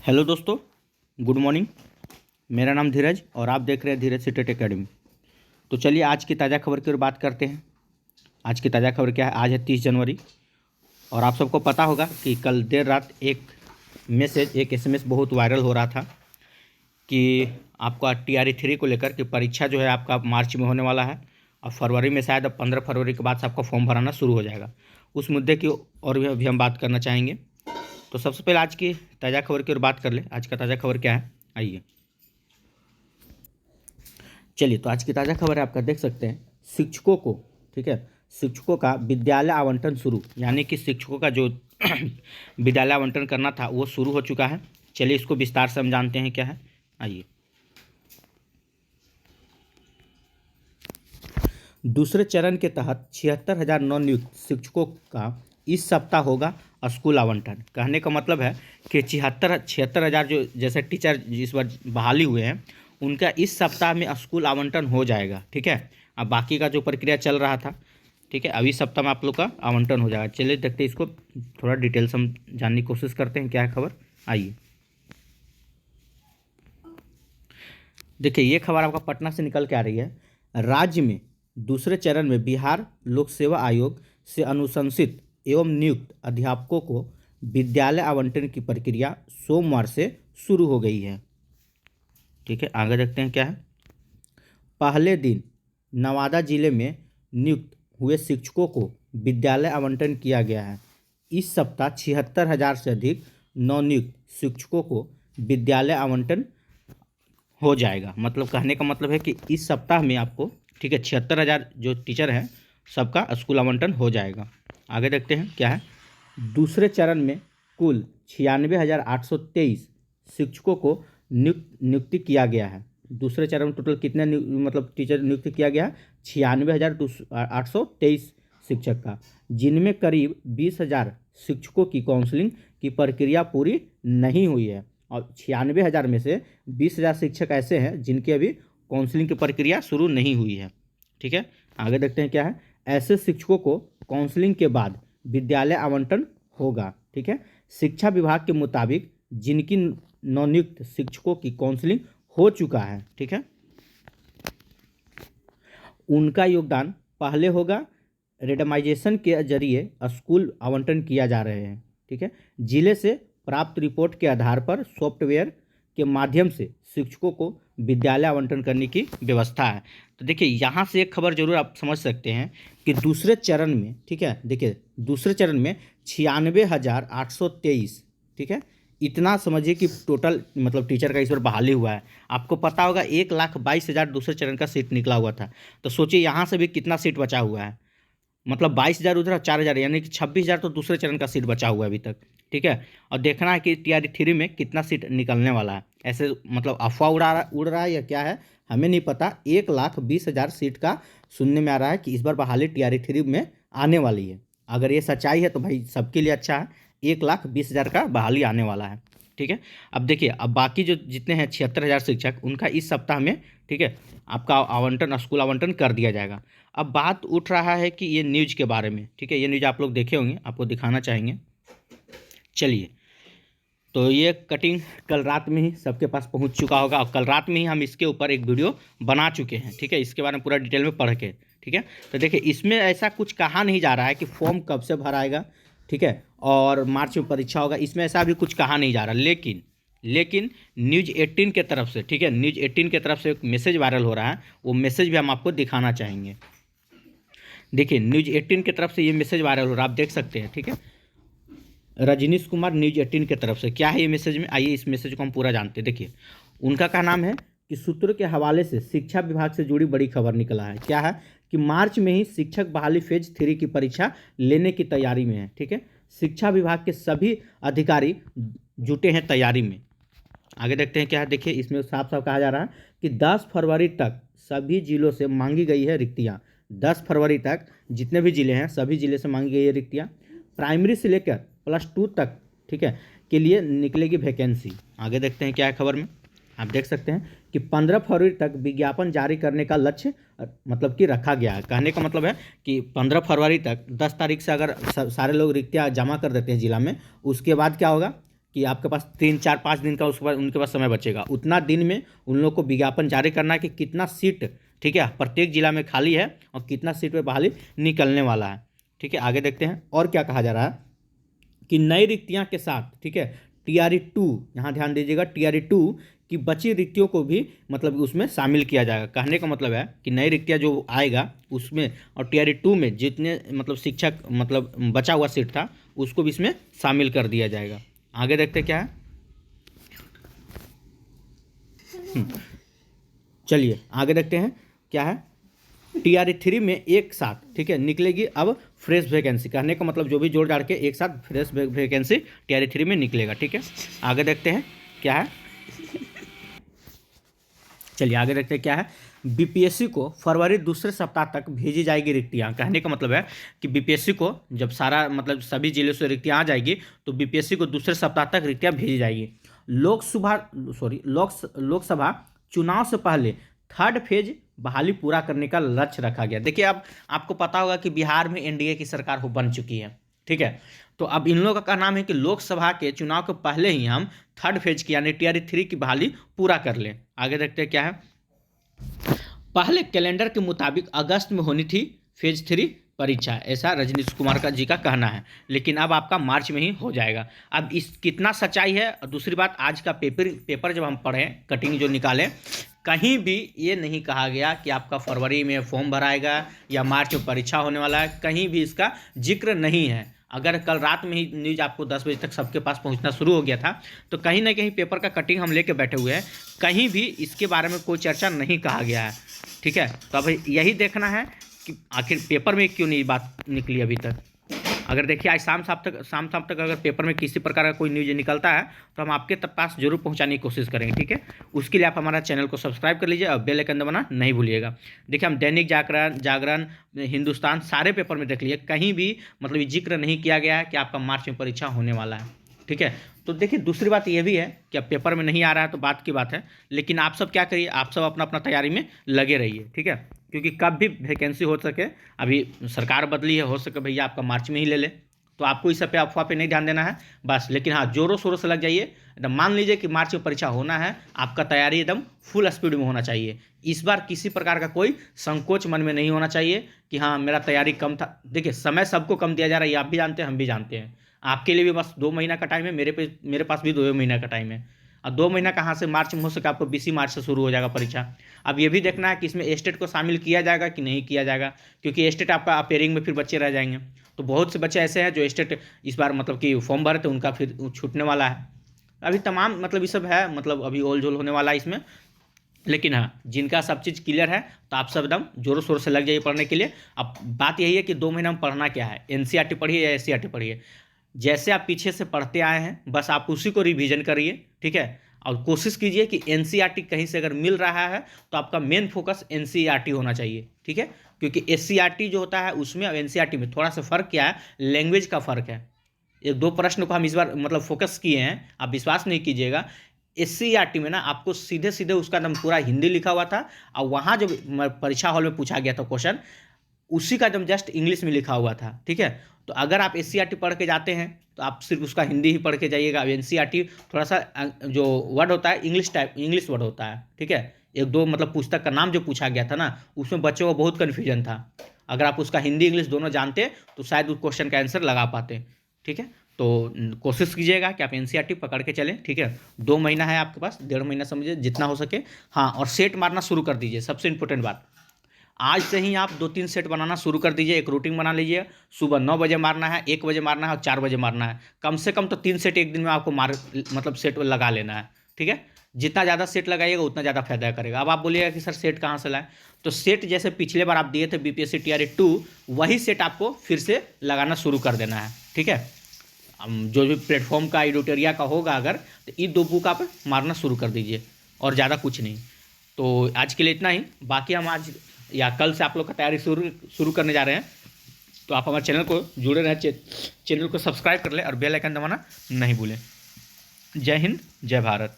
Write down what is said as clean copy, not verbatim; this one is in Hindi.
हेलो दोस्तों, गुड मॉर्निंग। मेरा नाम धीरज और आप देख रहे हैं धीरज सीटेट एकेडमी। तो चलिए आज की ताज़ा खबर की ओर बात करते हैं। आज की ताज़ा खबर क्या है? आज है 30 जनवरी और आप सबको पता होगा कि कल देर रात एक एसएमएस बहुत वायरल हो रहा था कि आपका TRE 3 को लेकर कि परीक्षा जो है आपका मार्च में होने वाला है और फरवरी में शायद अब 15 फरवरी के बाद से आपका फॉर्म भराना शुरू हो जाएगा। उस मुद्दे की और भी हम बात करना चाहेंगे। तो सबसे पहले आज की ताज़ा खबर की ओर बात कर ले। आज का ताज़ा खबर क्या है, आइए चलिए। तो आज की ताज़ा खबर है, आपका देख सकते हैं शिक्षकों को, ठीक है, शिक्षकों का विद्यालय आवंटन शुरू, यानी कि शिक्षकों का जो विद्यालय आवंटन करना था वो शुरू हो चुका है। चलिए इसको विस्तार से हम जानते हैं क्या है, आइए। दूसरे चरण के तहत 76,000 नवनियुक्त शिक्षकों का इस सप्ताह होगा स्कूल आवंटन। कहने का मतलब है कि 76,000 जो जैसे टीचर इस बार बहाली हुए हैं उनका इस सप्ताह में स्कूल आवंटन हो जाएगा, ठीक है। अब बाकी का जो प्रक्रिया चल रहा था, ठीक है, अभी सप्ताह में आप लोग का आवंटन हो जाएगा। चलिए देखते हैं इसको थोड़ा डिटेल्स हम जानने की कोशिश करते हैं क्या है खबर, आइए। देखिए ये खबर आपका पटना से निकल के आ रही है। राज्य में दूसरे चरण में बिहार लोक सेवा आयोग से अनुशंसित एवं नियुक्त अध्यापकों को विद्यालय आवंटन की प्रक्रिया सोमवार से शुरू हो गई है, ठीक है। आगे देखते हैं क्या है। पहले दिन नवादा जिले में नियुक्त हुए शिक्षकों को विद्यालय आवंटन किया गया है। इस सप्ताह 76,000 से अधिक नवनियुक्त शिक्षकों को विद्यालय आवंटन हो जाएगा। मतलब कहने का मतलब है कि इस सप्ताह में आपको, ठीक है, 76,000 जो टीचर हैं सबका स्कूल आवंटन हो जाएगा। आगे देखते हैं क्या है। दूसरे चरण में कुल 96,823 शिक्षकों को नियुक्ति किया गया है। दूसरे चरण में टोटल कितने मतलब टीचर नियुक्त किया गया है? 96,823 शिक्षक का, जिनमें करीब 20,000 शिक्षकों की काउंसलिंग की प्रक्रिया पूरी नहीं हुई है और 96,000 में से 20,000 शिक्षक ऐसे हैं जिनकी अभी काउंसलिंग की प्रक्रिया शुरू नहीं हुई है, ठीक है। आगे देखते हैं क्या है। ऐसे शिक्षकों को काउंसलिंग के बाद विद्यालय आवंटन होगा, ठीक है। शिक्षा विभाग के मुताबिक जिनकी नवनियुक्त शिक्षकों की काउंसलिंग हो चुका है, ठीक है, उनका योगदान पहले होगा। रेंडमाइजेशन के जरिए स्कूल आवंटन किया जा रहे हैं, ठीक है। जिले से प्राप्त रिपोर्ट के आधार पर सॉफ्टवेयर के माध्यम से शिक्षकों को विद्यालय आवंटन करने की व्यवस्था है। तो देखिए यहाँ से एक खबर जरूर आप समझ सकते हैं कि दूसरे चरण में, ठीक है, देखिए दूसरे चरण में 96,823, ठीक है, इतना समझिए कि टोटल मतलब टीचर का इस बार बहाली हुआ है। आपको पता होगा 1,22,000 दूसरे चरण का सीट निकला हुआ था। तो सोचिए यहाँ से भी कितना सीट बचा हुआ है, मतलब 22,000 उधर 4,000, यानी कि 26,000 तो दूसरे चरण का सीट बचा हुआ है अभी तक, ठीक है। और देखना है कि TRE 3 में कितना सीट निकलने वाला है। ऐसे मतलब अफवाह उड़ रहा है या क्या है हमें नहीं पता। 1,20,000 सीट का सुनने में आ रहा है कि इस बार बहाली TRE 3 में आने वाली है। अगर ये सच्चाई है तो भाई सबके लिए अच्छा है, 1,20,000 का बहाली आने वाला है, ठीक है। अब देखिए, अब बाकी जो जितने हैं 76,000 शिक्षक, उनका इस सप्ताह में, ठीक है, आपका आवंटन स्कूल आवंटन कर दिया जाएगा। अब बात उठ रहा है कि ये न्यूज़ के बारे में, ठीक है, ये न्यूज़ आप लोग देखे होंगे, आपको दिखाना चाहेंगे। चलिए, तो ये कटिंग कल रात में ही सबके पास पहुंच चुका होगा और कल रात में ही हम इसके ऊपर एक वीडियो बना चुके हैं, ठीक है, इसके बारे में पूरा डिटेल में पढ़ के, ठीक है। तो देखिए इसमें ऐसा कुछ कहा नहीं जा रहा है कि फॉर्म कब से भराएगा, ठीक है, और मार्च में परीक्षा होगा, इसमें ऐसा भी कुछ कहा नहीं जा रहा। लेकिन News 18 के तरफ से, ठीक है, News 18 के तरफ से एक मैसेज वायरल हो रहा है, वो मैसेज भी हम आपको दिखाना चाहेंगे। देखिए News 18 की तरफ से ये मैसेज वायरल हो रहा है, आप देख सकते हैं, ठीक है, रजनीश कुमार News 18 की तरफ से। क्या है ये मैसेज में, आइए इस मैसेज को हम पूरा जानते हैं। देखिए उनका क्या नाम है कि सूत्रों के हवाले से शिक्षा विभाग से जुड़ी बड़ी खबर निकला है। क्या है कि मार्च में ही शिक्षक बहाली फेज 3 की परीक्षा लेने की तैयारी में है, ठीक है। शिक्षा विभाग के सभी अधिकारी जुटे हैं तैयारी में। आगे देखते हैं क्या है। देखिए इसमें साफ साफ कहा जा रहा है कि 10 फरवरी तक सभी जिलों से मांगी गई है रिक्तियाँ। 10 फरवरी तक जितने भी जिले हैं सभी जिले से मांगी गई है रिक्तियाँ। प्राइमरी से लेकर +2 तक, ठीक है, के लिए निकलेगी वैकेंसी। आगे देखते हैं क्या है खबर में। आप देख सकते हैं कि 15 फरवरी तक विज्ञापन जारी करने का लक्ष्य मतलब कि रखा गया है। कहने का मतलब है कि 15 फरवरी तक 10 तारीख से अगर सारे लोग रिक्तियाँ जमा कर देते हैं जिला में, उसके बाद क्या होगा कि आपके पास 3 4 5 दिन का उसके बाद उनके पास समय बचेगा, उतना दिन में उन लोग को विज्ञापन जारी करना है कि कितना सीट, ठीक है, प्रत्येक जिला में खाली है और कितना सीट पे बहाली निकलने वाला है। ठीक है, आगे देखते हैं और क्या कहा जा रहा है कि नई रिक्तियां के साथ, ठीक है, TRE 2, यहाँ ध्यान दीजिएगा, TRE 2 की बची रिक्तियों को भी मतलब उसमें शामिल किया जाएगा। कहने का मतलब है कि नई रिक्तियां जो आएगा उसमें और TRE 2 में जितने मतलब शिक्षक मतलब बचा हुआ सीट था उसको भी इसमें शामिल कर दिया जाएगा। आगे देखते क्या है, चलिए आगे देखते हैं क्या है। TRE 3 में एक साथ, ठीक है, निकलेगी अब फ्रेश वैकेंसी। कहने का मतलब जो भी जोड़ जाड़ के एक साथ फ्रेश वैकेंसी TRE 3 में निकलेगा। ठीक है, आगे देखते हैं क्या है, चलिए आगे देखते हैं क्या है। BPSC को फरवरी दूसरे सप्ताह तक भेजी जाएगी रिक्तियां। कहने का मतलब है कि BPSC को जब सारा मतलब सभी जिलों से रिक्तियां आ जाएगी तो BPSC को दूसरे सप्ताह तक रिक्तियां भेजी जाएगी। लोकसभा चुनाव से पहले 3rd फेज बहाली पूरा करने का लक्ष्य रखा गया। देखिए अब आपको पता होगा कि बिहार में NDA की सरकार हो बन चुकी है। ठीक है, तो अब इन लोगों का नाम है कि लोकसभा के चुनाव के पहले ही हम 3rd फेज की यानी TRE 3 की बहाली पूरा कर लें। आगे देखते हैं क्या है। पहले कैलेंडर के मुताबिक अगस्त में होनी थी फेज 3 परीक्षा, ऐसा रजनीश कुमार का जी का कहना है, लेकिन अब आपका मार्च में ही हो जाएगा। अब इस कितना सच्चाई है, और दूसरी बात आज का पेपर जब हम पढ़ें कटिंग जो निकालें, कहीं भी ये नहीं कहा गया कि आपका फरवरी में फॉर्म भराएगा या मार्च में परीक्षा होने वाला है, कहीं भी इसका जिक्र नहीं है। अगर कल रात में ही न्यूज़ आपको 10 बजे तक सबके पास पहुंचना शुरू हो गया था तो कहीं ना कहीं पेपर का कटिंग हम लेके बैठे हुए हैं, कहीं भी इसके बारे में कोई चर्चा नहीं कहा गया है। ठीक है, तो अब यही देखना है कि आखिर पेपर में क्यों नहीं बात निकली अभी तक। अगर देखिए आज शाम तक अगर पेपर में किसी प्रकार का कोई न्यूज़ निकलता है तो हम आपके पास जरूर पहुंचाने की कोशिश करेंगे। ठीक है, उसके लिए आप हमारा चैनल को सब्सक्राइब कर लीजिए और बेल आइकन दबाना नहीं भूलिएगा। देखिए हम दैनिक जागरण हिंदुस्तान सारे पेपर में देख लीजिए, कहीं भी मतलब ये जिक्र नहीं किया गया है कि आपका मार्च में परीक्षा होने वाला है। ठीक है, तो देखिए दूसरी बात ये भी है कि अब पेपर में नहीं आ रहा है तो बात की बात है, लेकिन आप सब क्या करिए, आप सब अपना अपना तैयारी में लगे रहिए। ठीक है, क्योंकि कब भी वैकेंसी हो सके, अभी सरकार बदली है, हो सके भैया आपका मार्च में ही ले ले, तो आपको इस सब पे अफवाह पे नहीं ध्यान देना है बस। लेकिन हाँ जोरों शोरों से लग जाइए, एकदम मान लीजिए कि मार्च में परीक्षा होना है, आपका तैयारी एकदम फुल स्पीड में होना चाहिए। इस बार किसी प्रकार का कोई संकोच मन में नहीं होना चाहिए कि हाँ मेरा तैयारी कम था। देखिए समय सबको कम दिया जा रहा है, ये आप भी जानते हैं, हम भी जानते हैं। आपके लिए भी बस 2 महीना का टाइम है, मेरे पास भी 2 महीना का टाइम है। अब 2 महीना कहाँ से मार्च में हो सके, आपको 20 मार्च से शुरू हो जाएगा परीक्षा। अब ये भी देखना है कि इसमें स्टेट को शामिल किया जाएगा कि नहीं किया जाएगा, क्योंकि स्टेट आपका अपेयरिंग में फिर बच्चे रह जाएंगे। तो बहुत से बच्चे ऐसे हैं जो स्टेट इस बार मतलब कि फॉर्म भरे थे, उनका फिर छूटने वाला है। अभी तमाम मतलब ये सब है, मतलब अभी ओल झोल होने वाला है इसमें। लेकिन हाँ जिनका सब चीज़ क्लियर है तो आप सब एकदम जोरों शोर से लग जाइए पढ़ने के लिए। अब बात यही है कि 2 महीना में पढ़ना क्या है, NCERT पढ़िए या SCERT पढ़िए, जैसे आप पीछे से पढ़ते आए हैं बस आप उसी को रिवीजन करिए। ठीक है, और कोशिश कीजिए कि NCERT कहीं से अगर मिल रहा है तो आपका मेन फोकस NCERT होना चाहिए। ठीक है, क्योंकि SCERT जो होता है उसमें और NCERT में थोड़ा सा फ़र्क क्या है, लैंग्वेज का फ़र्क है। 1-2 प्रश्न को हम इस बार मतलब फोकस किए हैं, आप विश्वास नहीं कीजिएगा। SCERT में ना आपको सीधे सीधे उसका एकदम पूरा हिंदी लिखा हुआ था, और वहाँ जो परीक्षा हॉल में पूछा गया था क्वेश्चन, उसी का एकदम जस्ट इंग्लिश में लिखा हुआ था। ठीक है, तो अगर आप SCERT पढ़ के जाते हैं तो आप सिर्फ उसका हिंदी ही पढ़ के जाइएगा। NCERT थोड़ा सा जो वर्ड होता है इंग्लिश वर्ड होता है। ठीक है, 1-2 मतलब पुस्तक का नाम जो पूछा गया था ना उसमें बच्चों को बहुत कन्फ्यूजन था। अगर आप उसका हिंदी इंग्लिश दोनों जानते तो शायद उस क्वेश्चन का आंसर लगा पाते। ठीक है, तो कोशिश कीजिएगा कि आप NCERT पकड़ के चलें। ठीक है, 2 महीना है आपके पास, 1.5 महीना समझिए जितना हो सके। हाँ, और सेट मारना शुरू कर दीजिए, सबसे इंपॉर्टेंट बात, आज से ही आप 2-3 सेट बनाना शुरू कर दीजिए। एक रूटीन बना लीजिए, सुबह 9 बजे मारना है, 1 बजे मारना है और 4 बजे मारना है। कम से कम तो 3 सेट एक दिन में आपको मतलब सेट लगा लेना है। ठीक है, जितना ज़्यादा सेट लगाइएगा उतना ज़्यादा फायदा करेगा। अब आप बोलिएगा कि सर सेट कहाँ से लाएं, तो सेट जैसे पिछले बार आप दिए थे BPSC TRE 2, वही सेट आपको फिर से लगाना शुरू कर देना है। ठीक है, जो भी प्लेटफॉर्म का एडिटोरिया का होगा अगर, तो ये 2 बुक आप मारना शुरू कर दीजिए और ज़्यादा कुछ नहीं। तो आज के लिए इतना ही, बाकी हम आज या कल से आप लोग का तैयारी शुरू करने जा रहे हैं। तो आप हमारे चैनल को जुड़े रहें, चैनल को सब्सक्राइब कर लें और बेल आइकन दबाना नहीं भूलें। जय हिंद, जय भारत।